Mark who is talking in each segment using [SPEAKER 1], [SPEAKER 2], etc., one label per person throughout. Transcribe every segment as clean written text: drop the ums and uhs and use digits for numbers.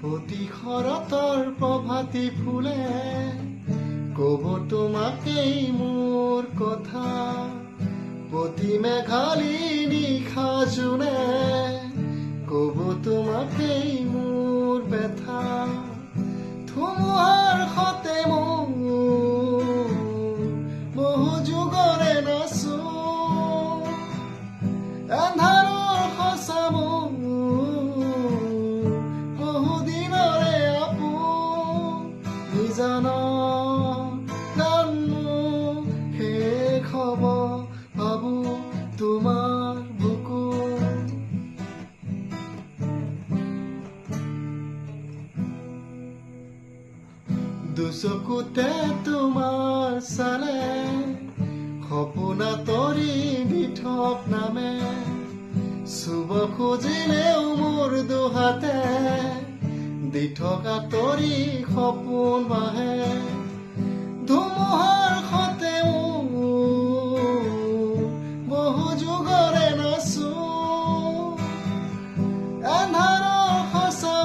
[SPEAKER 1] অতি শৰতৰ প্ৰভাতী ফুলে কব তোমাকেই মোৰ কথা, প্ৰতি মেঘালী নিশা জোনে কব তোমাকেই মোৰ ব্যথা। ধুমুহাৰ সতে মোৰ বহু যুগৰে নাচো, এন্ধাৰৰ সঁচা মোৰ বহু দিনৰে আপোন। নিজানৰ গান মোৰ শেষ হ'ব ভাবো তোমাৰ বুকুত। দুচকুতে তোমাৰ চালে সপোনা তৰি নিথক নামে, চুব খুজিলেও মোৰ দুহাতে দি থকা তৰি সপোন বাহে। ধুমুহাৰ সতে বহু যুগৰে নাচো, এন্ধাৰৰ সঁচা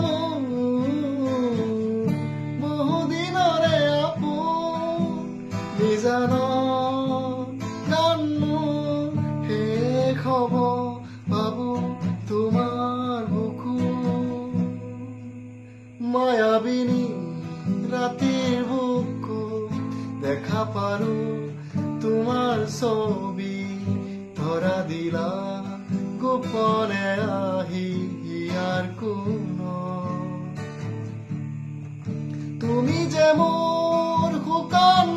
[SPEAKER 1] বহু দিনৰে আপোন। নিজানৰ গান মোৰ শেষ হ'ব ভাবো তোমাৰ বুকুত। মায়াবিনী ৰাতিৰ বুকুত দেখা পাৰো তোমাৰ ছবি, ধৰা দিলা গোপনে আহি ইয়াৰ কোণত। তুমি যে মোৰ শুকান